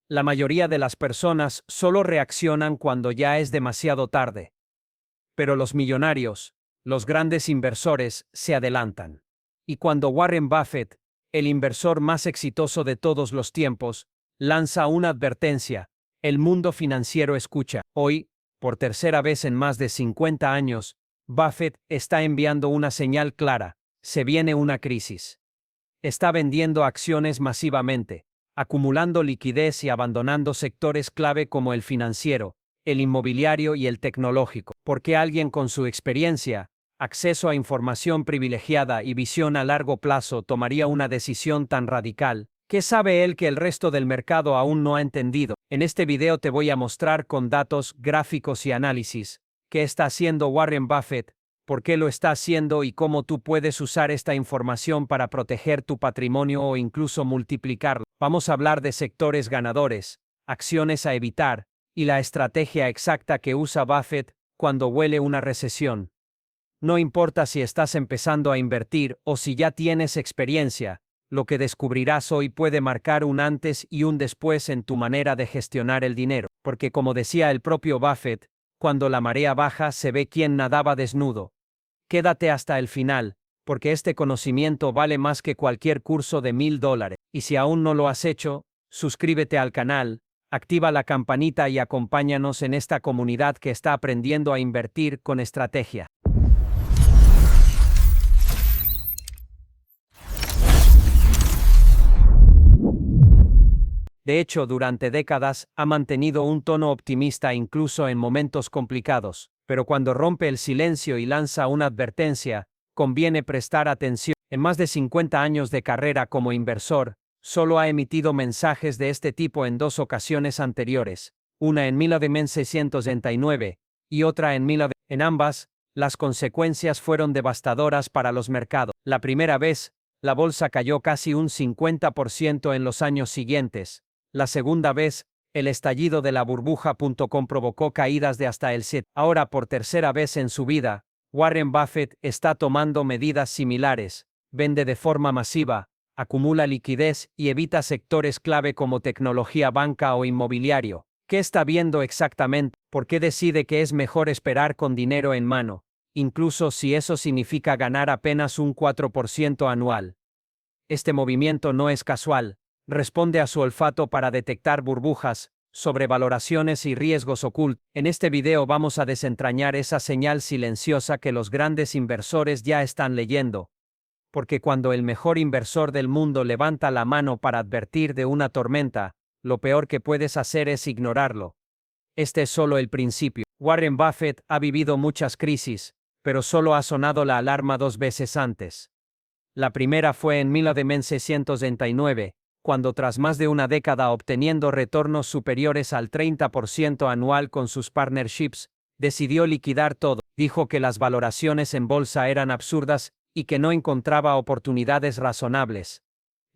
La mayoría de las personas solo reaccionan cuando ya es demasiado tarde. Pero los millonarios, los grandes inversores, se adelantan. Y cuando Warren Buffett, el inversor más exitoso de todos los tiempos, lanza una advertencia, el mundo financiero escucha. Hoy, por tercera vez en más de 50 años, Buffett está enviando una señal clara: se viene una crisis. Está vendiendo acciones masivamente, acumulando liquidez y abandonando sectores clave como el financiero, el inmobiliario y el tecnológico, porque alguien con su experiencia, acceso a información privilegiada y visión a largo plazo tomaría una decisión tan radical. ¿Qué sabe él que el resto del mercado aún no ha entendido? En este video te voy a mostrar con datos, gráficos y análisis qué está haciendo Warren Buffett, por qué lo está haciendo y cómo tú puedes usar esta información para proteger tu patrimonio o incluso multiplicarlo. Vamos a hablar de sectores ganadores, acciones a evitar y la estrategia exacta que usa Buffett cuando huele una recesión. No importa si estás empezando a invertir o si ya tienes experiencia, lo que descubrirás hoy puede marcar un antes y un después en tu manera de gestionar el dinero, porque como decía el propio Buffett, cuando la marea baja se ve quién nadaba desnudo. Quédate hasta el final, porque este conocimiento vale más que cualquier curso de $1000. Y si aún no lo has hecho, suscríbete al canal, activa la campanita y acompáñanos en esta comunidad que está aprendiendo a invertir con estrategia. De hecho, durante décadas ha mantenido un tono optimista incluso en momentos complicados, pero cuando rompe el silencio y lanza una advertencia, conviene prestar atención. En más de 50 años de carrera como inversor, solo ha emitido mensajes de este tipo en dos ocasiones anteriores, una en 1969 y otra en 19. En ambas, las consecuencias fueron devastadoras para los mercados. La primera vez, la bolsa cayó casi un 50% en los años siguientes. La segunda vez, el estallido de la burbuja.com provocó caídas de hasta el 7%. Ahora, por tercera vez en su vida, Warren Buffett está tomando medidas similares. Vende de forma masiva, acumula liquidez y evita sectores clave como tecnología, banca o inmobiliario. ¿Qué está viendo exactamente? ¿Por qué decide que es mejor esperar con dinero en mano, incluso si eso significa ganar apenas un 4% anual? Este movimiento no es casual. Responde a su olfato para detectar burbujas, sobrevaloraciones y riesgos ocultos. En este video vamos a desentrañar esa señal silenciosa que los grandes inversores ya están leyendo. Porque cuando el mejor inversor del mundo levanta la mano para advertir de una tormenta, lo peor que puedes hacer es ignorarlo. Este es solo el principio. Warren Buffett ha vivido muchas crisis, pero solo ha sonado la alarma dos veces antes. La primera fue en 1969, cuando tras más de una década obteniendo retornos superiores al 30% anual con sus partnerships, decidió liquidar todo. Dijo que las valoraciones en bolsa eran absurdas y que no encontraba oportunidades razonables.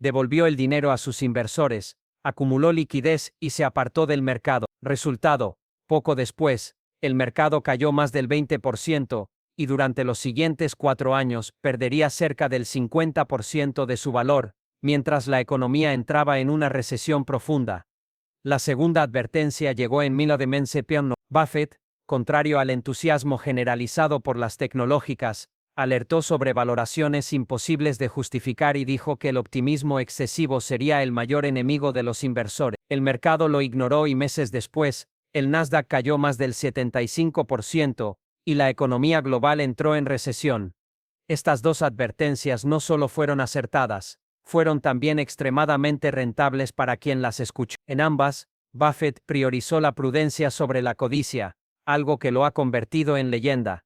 Devolvió el dinero a sus inversores, acumuló liquidez y se apartó del mercado. Resultado, poco después, el mercado cayó más del 20%, y durante los siguientes 4 años perdería cerca del 50% de su valor, mientras la economía entraba en una recesión profunda. La segunda advertencia llegó en 1971. Buffett, contrario al entusiasmo generalizado por las tecnológicas, alertó sobre valoraciones imposibles de justificar y dijo que el optimismo excesivo sería el mayor enemigo de los inversores. El mercado lo ignoró y meses después, el Nasdaq cayó más del 75%, y la economía global entró en recesión. Estas dos advertencias no solo fueron acertadas, fueron también extremadamente rentables para quien las escuchó. En ambas, Buffett priorizó la prudencia sobre la codicia, algo que lo ha convertido en leyenda.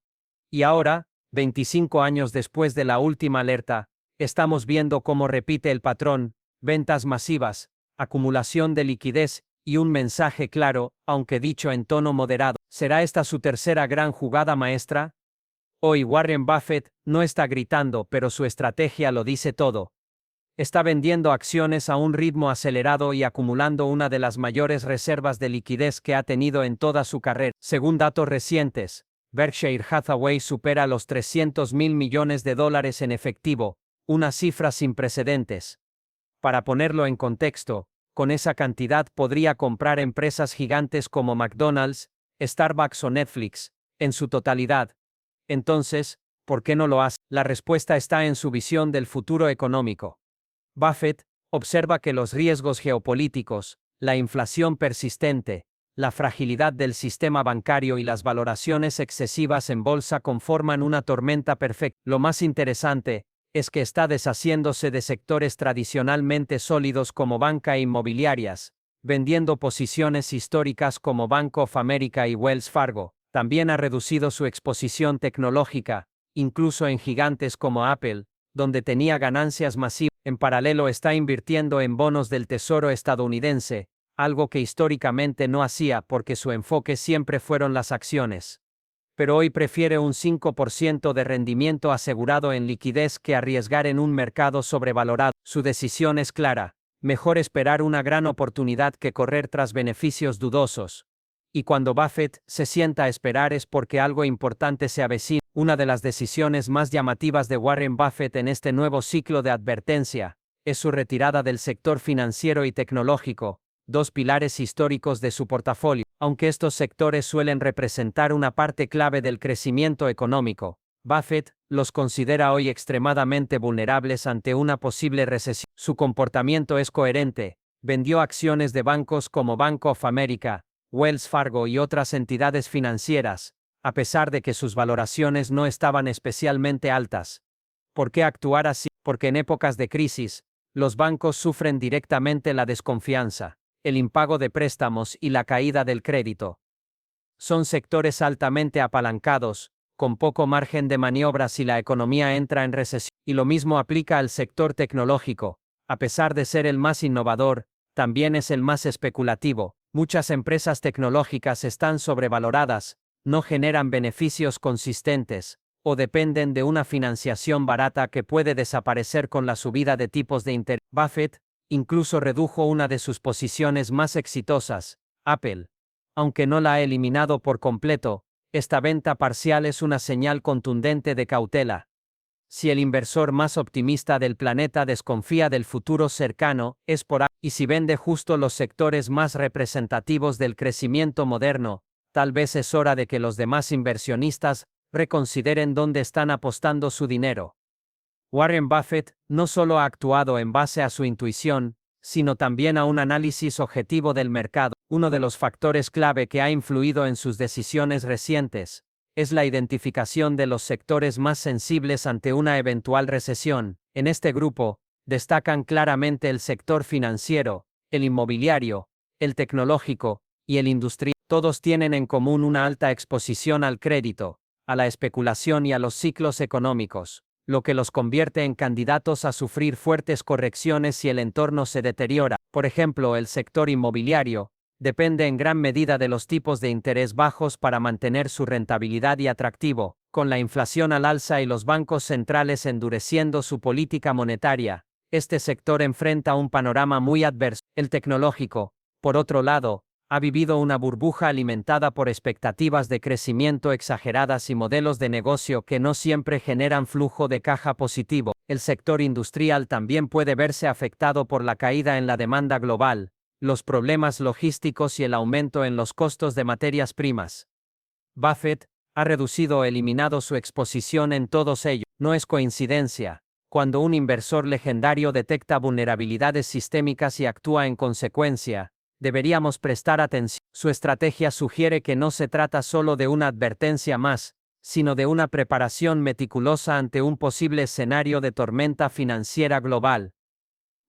Y ahora, 25 años después de la última alerta, estamos viendo cómo repite el patrón: ventas masivas, acumulación de liquidez y un mensaje claro, aunque dicho en tono moderado. ¿Será esta su tercera gran jugada maestra? Hoy Warren Buffett no está gritando, pero su estrategia lo dice todo. Está vendiendo acciones a un ritmo acelerado y acumulando una de las mayores reservas de liquidez que ha tenido en toda su carrera. Según datos recientes, Berkshire Hathaway supera los $300.000 millones en efectivo, una cifra sin precedentes. Para ponerlo en contexto, Con esa cantidad podría comprar empresas gigantes como McDonald's, Starbucks o Netflix, en su totalidad. Entonces, ¿por qué no lo hace? La respuesta está en su visión del futuro económico. Buffett observa que los riesgos geopolíticos, la inflación persistente, la fragilidad del sistema bancario y las valoraciones excesivas en bolsa conforman una tormenta perfecta. Lo más interesante es que está deshaciéndose de sectores tradicionalmente sólidos como banca e inmobiliarias, vendiendo posiciones históricas como Bank of America y Wells Fargo. También ha reducido su exposición tecnológica, incluso en gigantes como Apple, donde tenía ganancias masivas. En paralelo está invirtiendo en bonos del Tesoro estadounidense, algo que históricamente no hacía porque su enfoque siempre fueron las acciones. Pero hoy prefiere un 5% de rendimiento asegurado en liquidez que arriesgar en un mercado sobrevalorado. Su decisión es clara: mejor esperar una gran oportunidad que correr tras beneficios dudosos. Y cuando Buffett se sienta a esperar es porque algo importante se avecina. Una de las decisiones más llamativas de Warren Buffett en este nuevo ciclo de advertencia es su retirada del sector financiero y tecnológico, dos pilares históricos de su portafolio. Aunque estos sectores suelen representar una parte clave del crecimiento económico, Buffett los considera hoy extremadamente vulnerables ante una posible recesión. Su comportamiento es coherente: vendió acciones de bancos como Bank of America, Wells Fargo y otras entidades financieras, a pesar de que sus valoraciones no estaban especialmente altas. ¿Por qué actuar así? Porque en épocas de crisis, los bancos sufren directamente la desconfianza, el impago de préstamos y la caída del crédito. Son sectores altamente apalancados, con poco margen de maniobra si la economía entra en recesión. Y lo mismo aplica al sector tecnológico. A pesar de ser el más innovador, también es el más especulativo. Muchas empresas tecnológicas están sobrevaloradas, no generan beneficios consistentes, o dependen de una financiación barata que puede desaparecer con la subida de tipos de interés. Buffett incluso redujo una de sus posiciones más exitosas, Apple. Aunque no la ha eliminado por completo, esta venta parcial es una señal contundente de cautela. Si el inversor más optimista del planeta desconfía del futuro cercano, es por A. Y si vende justo los sectores más representativos del crecimiento moderno, tal vez es hora de que los demás inversionistas reconsideren dónde están apostando su dinero. Warren Buffett no solo ha actuado en base a su intuición, sino también a un análisis objetivo del mercado. Uno de los factores clave que ha influido en sus decisiones recientes es la identificación de los sectores más sensibles ante una eventual recesión. En este grupo, destacan claramente el sector financiero, el inmobiliario, el tecnológico y el industrial. Todos tienen en común una alta exposición al crédito, a la especulación y a los ciclos económicos, lo que los convierte en candidatos a sufrir fuertes correcciones si el entorno se deteriora. Por ejemplo, el sector inmobiliario depende en gran medida de los tipos de interés bajos para mantener su rentabilidad y atractivo. Con la inflación al alza y los bancos centrales endureciendo su política monetaria, este sector enfrenta un panorama muy adverso. El tecnológico, por otro lado, ha vivido una burbuja alimentada por expectativas de crecimiento exageradas y modelos de negocio que no siempre generan flujo de caja positivo. El sector industrial también puede verse afectado por la caída en la demanda global, los problemas logísticos y el aumento en los costos de materias primas. Buffett ha reducido o eliminado su exposición en todos ellos. No es coincidencia. Cuando un inversor legendario detecta vulnerabilidades sistémicas y actúa en consecuencia, deberíamos prestar atención. Su estrategia sugiere que no se trata solo de una advertencia más, sino de una preparación meticulosa ante un posible escenario de tormenta financiera global.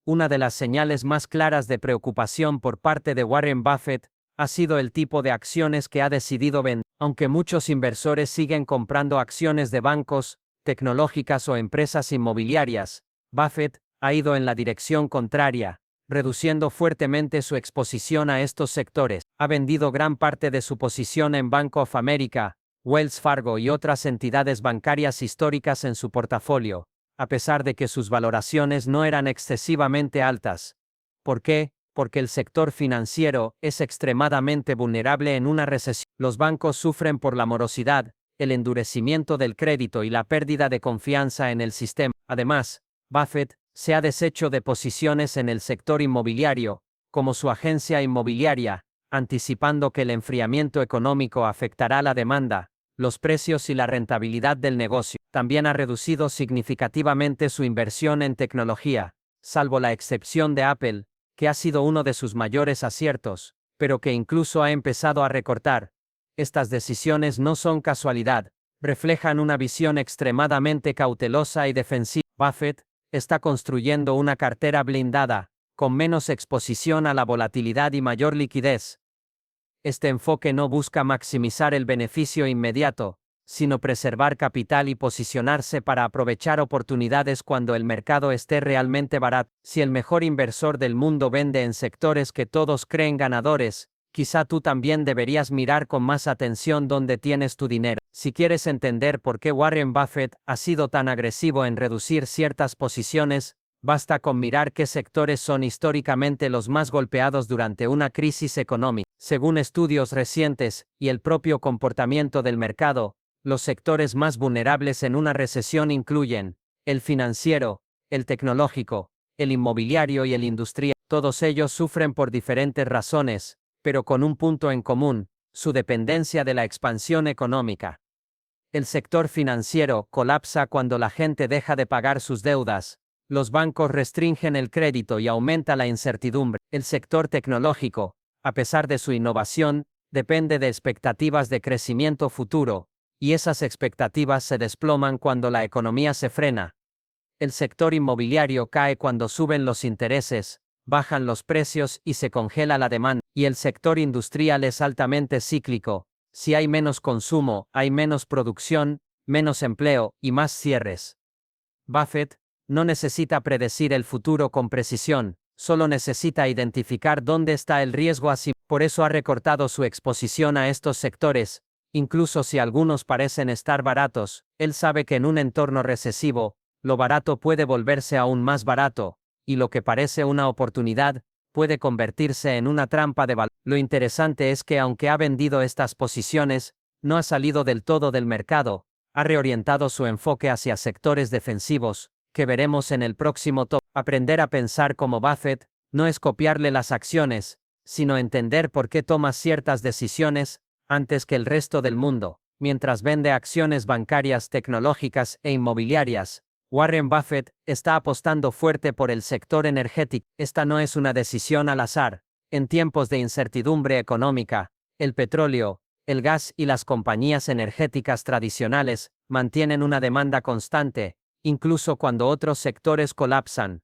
Una de las señales más claras de preocupación por parte de Warren Buffett ha sido el tipo de acciones que ha decidido vender. Aunque muchos inversores siguen comprando acciones de bancos, tecnológicas o empresas inmobiliarias, Buffett ha ido en la dirección contraria, reduciendo fuertemente su exposición a estos sectores. Ha vendido gran parte de su posición en Bank of America, Wells Fargo y otras entidades bancarias históricas en su portafolio, a pesar de que sus valoraciones no eran excesivamente altas. ¿Por qué? Porque el sector financiero es extremadamente vulnerable en una recesión. Los bancos sufren por la morosidad, el endurecimiento del crédito y la pérdida de confianza en el sistema. Además, Buffett se ha deshecho de posiciones en el sector inmobiliario, como su agencia inmobiliaria, anticipando que el enfriamiento económico afectará la demanda, los precios y la rentabilidad del negocio. También ha reducido significativamente su inversión en tecnología, salvo la excepción de Apple, que ha sido uno de sus mayores aciertos, pero que incluso ha empezado a recortar. Estas decisiones no son casualidad, reflejan una visión extremadamente cautelosa y defensiva. Buffett está construyendo una cartera blindada, con menos exposición a la volatilidad y mayor liquidez. Este enfoque no busca maximizar el beneficio inmediato, sino preservar capital y posicionarse para aprovechar oportunidades cuando el mercado esté realmente barato. Si el mejor inversor del mundo vende en sectores que todos creen ganadores, quizá tú también deberías mirar con más atención dónde tienes tu dinero. Si quieres entender por qué Warren Buffett ha sido tan agresivo en reducir ciertas posiciones, basta con mirar qué sectores son históricamente los más golpeados durante una crisis económica. Según estudios recientes, y el propio comportamiento del mercado, los sectores más vulnerables en una recesión incluyen el financiero, el tecnológico, el inmobiliario y el industrial. Todos ellos sufren por diferentes razones, pero con un punto en común: su dependencia de la expansión económica. El sector financiero colapsa cuando la gente deja de pagar sus deudas, los bancos restringen el crédito y aumenta la incertidumbre. El sector tecnológico, a pesar de su innovación, depende de expectativas de crecimiento futuro, y esas expectativas se desploman cuando la economía se frena. El sector inmobiliario cae cuando suben los intereses, bajan los precios y se congela la demanda. Y el sector industrial es altamente cíclico. Si hay menos consumo, hay menos producción, menos empleo y más cierres. Buffett no necesita predecir el futuro con precisión, solo necesita identificar dónde está el riesgo. Así, por eso ha recortado su exposición a estos sectores. Incluso si algunos parecen estar baratos, él sabe que en un entorno recesivo, lo barato puede volverse aún más barato, y lo que parece una oportunidad, puede convertirse en una trampa de valor. Lo interesante es que aunque ha vendido estas posiciones, no ha salido del todo del mercado, ha reorientado su enfoque hacia sectores defensivos, que veremos en el próximo top. Aprender a pensar como Buffett no es copiarle las acciones, sino entender por qué toma ciertas decisiones antes que el resto del mundo. Mientras vende acciones bancarias, tecnológicas e inmobiliarias, Warren Buffett está apostando fuerte por el sector energético. Esta no es una decisión al azar. En tiempos de incertidumbre económica, el petróleo, el gas y las compañías energéticas tradicionales mantienen una demanda constante, incluso cuando otros sectores colapsan,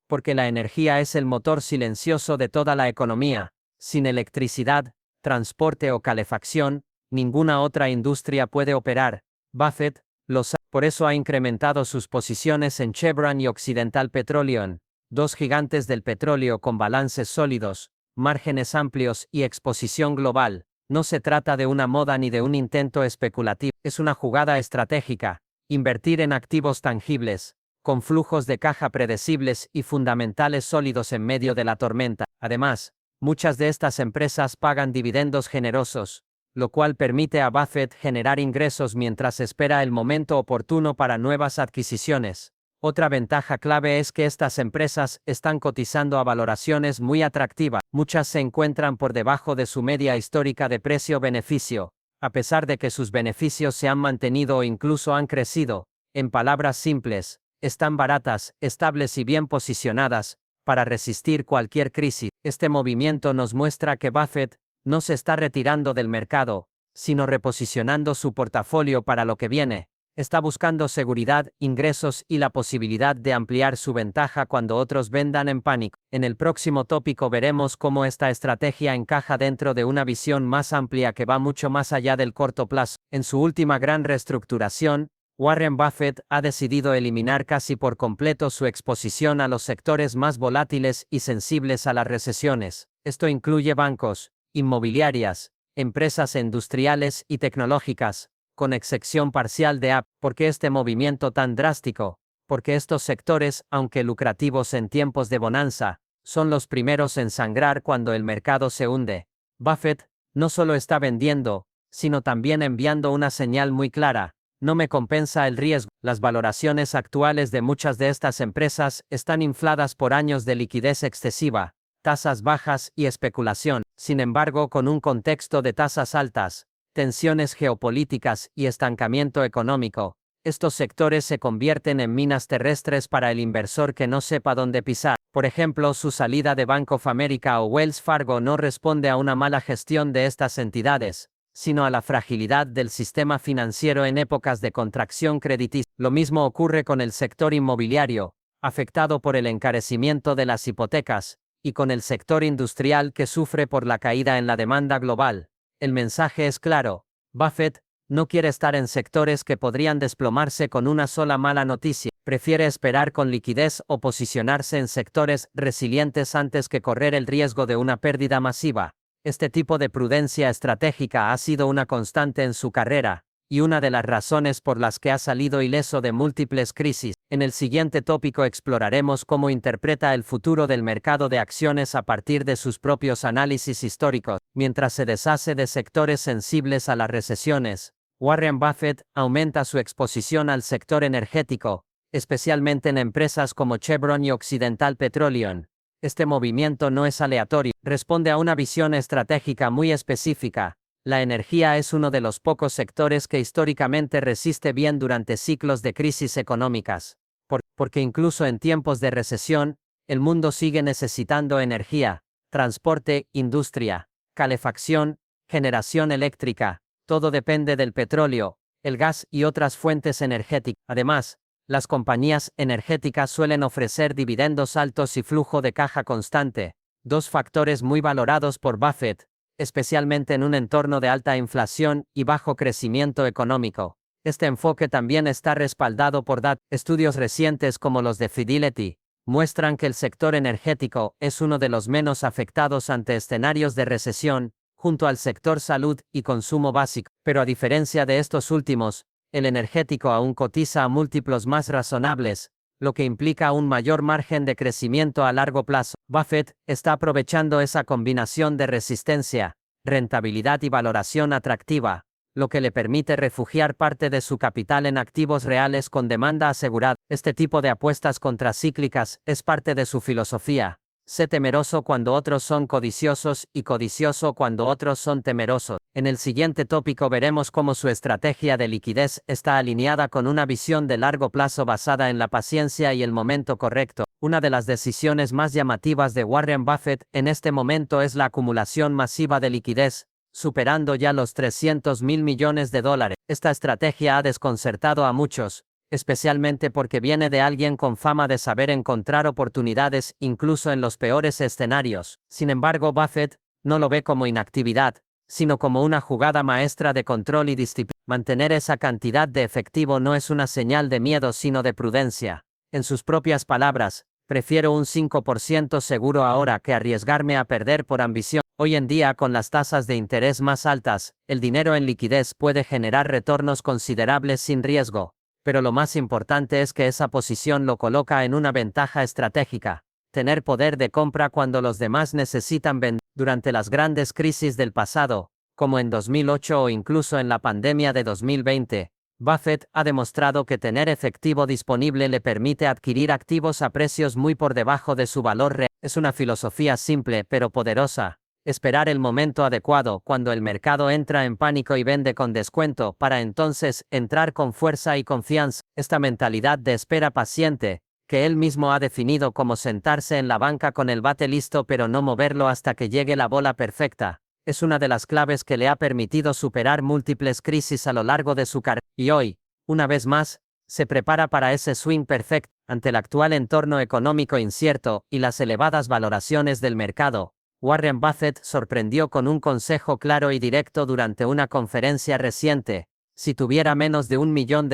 porque la energía es el motor silencioso de toda la economía. Sin electricidad, transporte o calefacción, ninguna otra industria puede operar. Buffett lo sabe. Por eso ha incrementado sus posiciones en Chevron y Occidental Petroleum, dos gigantes del petróleo con balances sólidos, márgenes amplios y exposición global. No se trata de una moda ni de un intento especulativo, es una jugada estratégica. Invertir en activos tangibles, con flujos de caja predecibles y fundamentales sólidos en medio de la tormenta. Además, muchas de estas empresas pagan dividendos generosos, lo cual permite a Buffett generar ingresos mientras espera el momento oportuno para nuevas adquisiciones. Otra ventaja clave es que estas empresas están cotizando a valoraciones muy atractivas. Muchas se encuentran por debajo de su media histórica de precio-beneficio, a pesar de que sus beneficios se han mantenido o incluso han crecido. En palabras simples, están baratas, estables y bien posicionadas para resistir cualquier crisis. Este movimiento nos muestra que Buffett no se está retirando del mercado, sino reposicionando su portafolio para lo que viene. Está buscando seguridad, ingresos y la posibilidad de ampliar su ventaja cuando otros vendan en pánico. En el próximo tópico veremos cómo esta estrategia encaja dentro de una visión más amplia que va mucho más allá del corto plazo. En su última gran reestructuración, Warren Buffett ha decidido eliminar casi por completo su exposición a los sectores más volátiles y sensibles a las recesiones. Esto incluye bancos, inmobiliarias, empresas industriales y tecnológicas, con excepción parcial de Apple. ¿Por qué este movimiento tan drástico? Porque estos sectores, aunque lucrativos en tiempos de bonanza, son los primeros en sangrar cuando el mercado se hunde. Buffett no solo está vendiendo, sino también enviando una señal muy clara: no me compensa el riesgo. Las valoraciones actuales de muchas de estas empresas están infladas por años de liquidez excesiva, tasas bajas y especulación. Sin embargo, con un contexto de tasas altas, tensiones geopolíticas y estancamiento económico, estos sectores se convierten en minas terrestres para el inversor que no sepa dónde pisar. Por ejemplo, su salida de Bank of America o Wells Fargo no responde a una mala gestión de estas entidades, sino a la fragilidad del sistema financiero en épocas de contracción crediticia. Lo mismo ocurre con el sector inmobiliario, afectado por el encarecimiento de las hipotecas, y con el sector industrial que sufre por la caída en la demanda global. El mensaje es claro: Buffett no quiere estar en sectores que podrían desplomarse con una sola mala noticia. Prefiere esperar con liquidez o posicionarse en sectores resilientes antes que correr el riesgo de una pérdida masiva. Este tipo de prudencia estratégica ha sido una constante en su carrera, y una de las razones por las que ha salido ileso de múltiples crisis. En el siguiente tópico exploraremos cómo interpreta el futuro del mercado de acciones a partir de sus propios análisis históricos. Mientras se deshace de sectores sensibles a las recesiones, Warren Buffett aumenta su exposición al sector energético, especialmente en empresas como Chevron y Occidental Petroleum. Este movimiento no es aleatorio, responde a una visión estratégica muy específica. La energía es uno de los pocos sectores que históricamente resiste bien durante ciclos de crisis económicas. Porque incluso en tiempos de recesión, el mundo sigue necesitando energía, transporte, industria, calefacción, generación eléctrica. Todo depende del petróleo, el gas y otras fuentes energéticas. Además, las compañías energéticas suelen ofrecer dividendos altos y flujo de caja constante, dos factores muy valorados por Buffett, especialmente en un entorno de alta inflación y bajo crecimiento económico. Este enfoque también está respaldado por datos. Estudios recientes como los de Fidelity muestran que el sector energético es uno de los menos afectados ante escenarios de recesión, junto al sector salud y consumo básico. Pero a diferencia de estos últimos, el energético aún cotiza a múltiplos más razonables, lo que implica un mayor margen de crecimiento a largo plazo. Buffett está aprovechando esa combinación de resistencia, rentabilidad y valoración atractiva, lo que le permite refugiar parte de su capital en activos reales con demanda asegurada. Este tipo de apuestas contracíclicas es parte de su filosofía. Sé temeroso cuando otros son codiciosos y codicioso cuando otros son temerosos. En el siguiente tópico veremos cómo su estrategia de liquidez está alineada con una visión de largo plazo basada en la paciencia y el momento correcto. Una de las decisiones más llamativas de Warren Buffett en este momento es la acumulación masiva de liquidez, superando ya los $300 mil millones. Esta estrategia ha desconcertado a muchos, especialmente porque viene de alguien con fama de saber encontrar oportunidades incluso en los peores escenarios. Sin embargo, Buffett no lo ve como inactividad, sino como una jugada maestra de control y disciplina. Mantener esa cantidad de efectivo no es una señal de miedo sino de prudencia. En sus propias palabras, prefiero un 5% seguro ahora que arriesgarme a perder por ambición. Hoy en día, con las tasas de interés más altas, el dinero en liquidez puede generar retornos considerables sin riesgo. Pero lo más importante es que esa posición lo coloca en una ventaja estratégica: tener poder de compra cuando los demás necesitan vender. Durante las grandes crisis del pasado, como en 2008 o incluso en la pandemia de 2020, Buffett ha demostrado que tener efectivo disponible le permite adquirir activos a precios muy por debajo de su valor real. Es una filosofía simple pero poderosa: esperar el momento adecuado cuando el mercado entra en pánico y vende con descuento para entonces entrar con fuerza y confianza. Esta mentalidad de espera paciente, que él mismo ha definido como sentarse en la banca con el bate listo pero no moverlo hasta que llegue la bola perfecta, es una de las claves que le ha permitido superar múltiples crisis a lo largo de su carrera. Y hoy, una vez más, se prepara para ese swing perfecto. Ante el actual entorno económico incierto y las elevadas valoraciones del mercado, Warren Buffett sorprendió con un consejo claro y directo durante una conferencia reciente: si tuviera menos de $1 millón,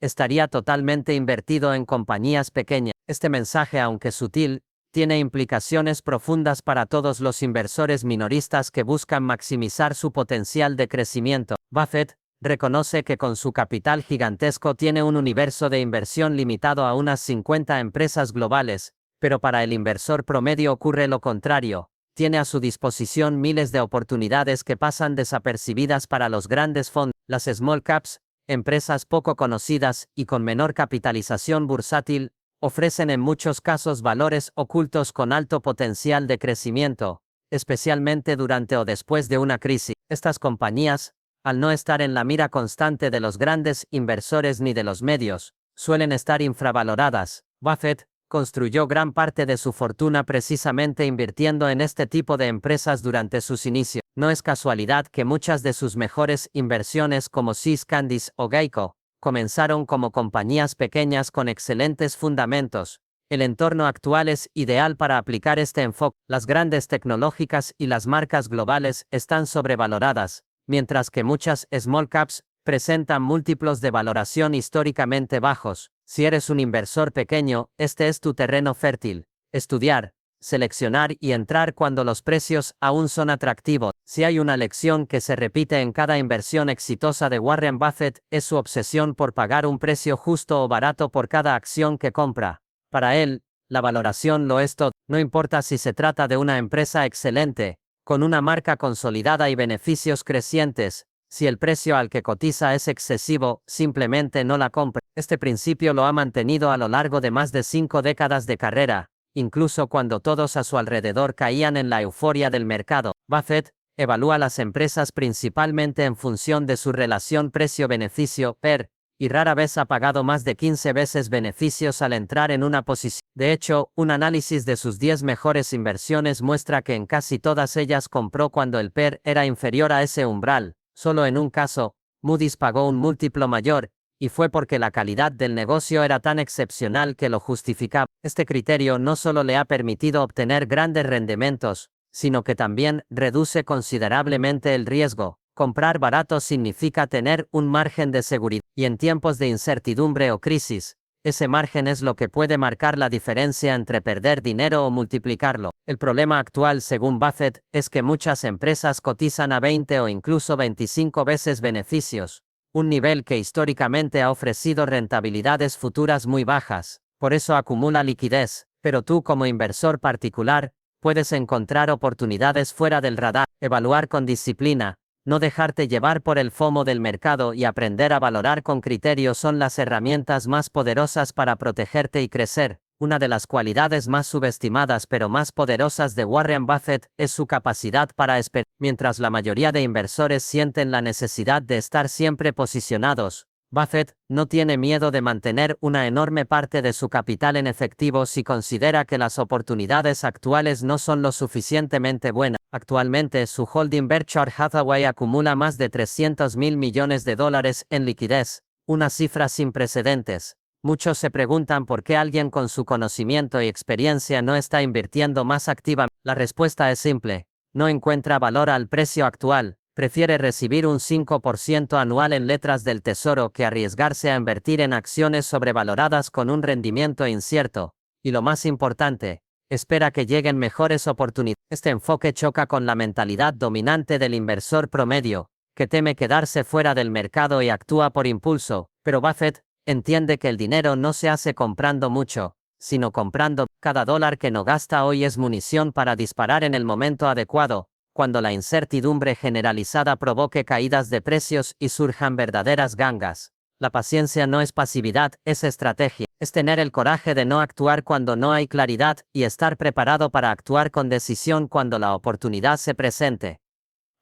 estaría totalmente invertido en compañías pequeñas. Este mensaje, aunque sutil, tiene implicaciones profundas para todos los inversores minoristas que buscan maximizar su potencial de crecimiento. Buffett reconoce que con su capital gigantesco tiene un universo de inversión limitado a unas 50 empresas globales, pero para el inversor promedio ocurre lo contrario: tiene a su disposición miles de oportunidades que pasan desapercibidas para los grandes fondos. Las small caps, empresas poco conocidas y con menor capitalización bursátil, ofrecen en muchos casos valores ocultos con alto potencial de crecimiento, especialmente durante o después de una crisis. Estas compañías, al no estar en la mira constante de los grandes inversores ni de los medios, suelen estar infravaloradas. Buffett construyó gran parte de su fortuna precisamente invirtiendo en este tipo de empresas durante sus inicios. No es casualidad que muchas de sus mejores inversiones como See's Candies o Geico comenzaron como compañías pequeñas con excelentes fundamentos. El entorno actual es ideal para aplicar este enfoque. Las grandes tecnológicas y las marcas globales están sobrevaloradas, mientras que muchas small caps presentan múltiplos de valoración históricamente bajos. Si eres un inversor pequeño, este es tu terreno fértil. Estudiar, seleccionar y entrar cuando los precios aún son atractivos. Si hay una lección que se repite en cada inversión exitosa de Warren Buffett, es su obsesión por pagar un precio justo o barato por cada acción que compra. Para él, la valoración lo es todo. No importa si se trata de una empresa excelente, con una marca consolidada y beneficios crecientes, si el precio al que cotiza es excesivo, simplemente no la compra. Este principio lo ha mantenido a lo largo de más de 5 décadas de carrera, incluso cuando todos a su alrededor caían en la euforia del mercado. Buffett evalúa las empresas principalmente en función de su relación precio-beneficio, PER, y rara vez ha pagado más de 15 veces beneficios al entrar en una posición. De hecho, un análisis de sus 10 mejores inversiones muestra que en casi todas ellas compró cuando el PER era inferior a ese umbral. Solo en un caso, Moody's pagó un múltiplo mayor, y fue porque la calidad del negocio era tan excepcional que lo justificaba. Este criterio no solo le ha permitido obtener grandes rendimientos, sino que también reduce considerablemente el riesgo. Comprar barato significa tener un margen de seguridad, y en tiempos de incertidumbre o crisis, ese margen es lo que puede marcar la diferencia entre perder dinero o multiplicarlo. El problema actual, según Buffett, es que muchas empresas cotizan a 20 o incluso 25 veces beneficios, un nivel que históricamente ha ofrecido rentabilidades futuras muy bajas. Por eso acumula liquidez, pero tú como inversor particular, puedes encontrar oportunidades fuera del radar, evaluar con disciplina, no dejarte llevar por el FOMO del mercado y aprender a valorar con criterio son las herramientas más poderosas para protegerte y crecer. Una de las cualidades más subestimadas pero más poderosas de Warren Buffett es su capacidad para esperar. Mientras la mayoría de inversores sienten la necesidad de estar siempre posicionados, Buffett no tiene miedo de mantener una enorme parte de su capital en efectivo si considera que las oportunidades actuales no son lo suficientemente buenas. Actualmente su holding Berkshire Hathaway acumula más de $300.000 millones en liquidez, una cifra sin precedentes. Muchos se preguntan por qué alguien con su conocimiento y experiencia no está invirtiendo más activamente. La respuesta es simple: no encuentra valor al precio actual. Prefiere recibir un 5% anual en letras del tesoro que arriesgarse a invertir en acciones sobrevaloradas con un rendimiento incierto. Y lo más importante, espera que lleguen mejores oportunidades. Este enfoque choca con la mentalidad dominante del inversor promedio, que teme quedarse fuera del mercado y actúa por impulso. Pero Buffett entiende que el dinero no se hace comprando mucho, sino comprando. Cada dólar que no gasta hoy es munición para disparar en el momento adecuado, cuando la incertidumbre generalizada provoque caídas de precios y surjan verdaderas gangas. La paciencia no es pasividad, es estrategia. Es tener el coraje de no actuar cuando no hay claridad y estar preparado para actuar con decisión cuando la oportunidad se presente.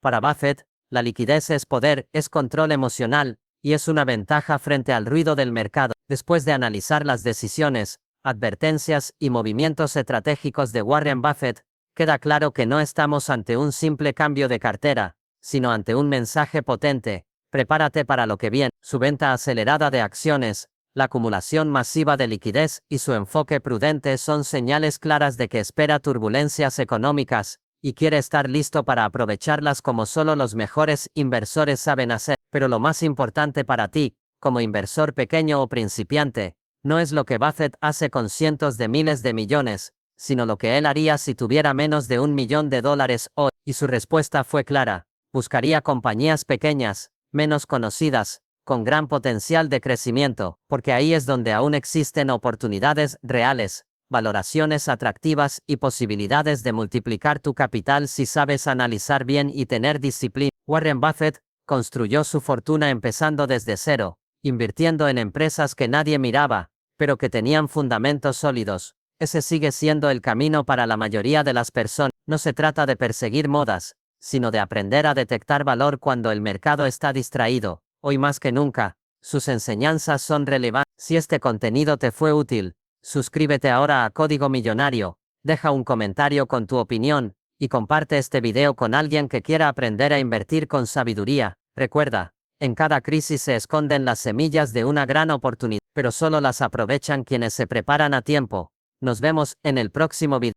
Para Buffett, la liquidez es poder, es control emocional, y es una ventaja frente al ruido del mercado. Después de analizar las decisiones, advertencias y movimientos estratégicos de Warren Buffett, queda claro que no estamos ante un simple cambio de cartera, sino ante un mensaje potente: prepárate para lo que viene. Su venta acelerada de acciones, la acumulación masiva de liquidez y su enfoque prudente son señales claras de que espera turbulencias económicas, y quiere estar listo para aprovecharlas como solo los mejores inversores saben hacer. Pero lo más importante para ti, como inversor pequeño o principiante, no es lo que Buffett hace con cientos de miles de millones, sino lo que él haría si tuviera menos de $1 millón hoy. Y su respuesta fue clara: buscaría compañías pequeñas, menos conocidas, con gran potencial de crecimiento, porque ahí es donde aún existen oportunidades reales, valoraciones atractivas y posibilidades de multiplicar tu capital si sabes analizar bien y tener disciplina. Warren Buffett construyó su fortuna empezando desde cero, invirtiendo en empresas que nadie miraba, pero que tenían fundamentos sólidos. Ese sigue siendo el camino para la mayoría de las personas. No se trata de perseguir modas, sino de aprender a detectar valor cuando el mercado está distraído. Hoy más que nunca, sus enseñanzas son relevantes. Si este contenido te fue útil, suscríbete ahora a Código Millonario, deja un comentario con tu opinión, y comparte este video con alguien que quiera aprender a invertir con sabiduría. Recuerda, en cada crisis se esconden las semillas de una gran oportunidad, pero solo las aprovechan quienes se preparan a tiempo. Nos vemos en el próximo video.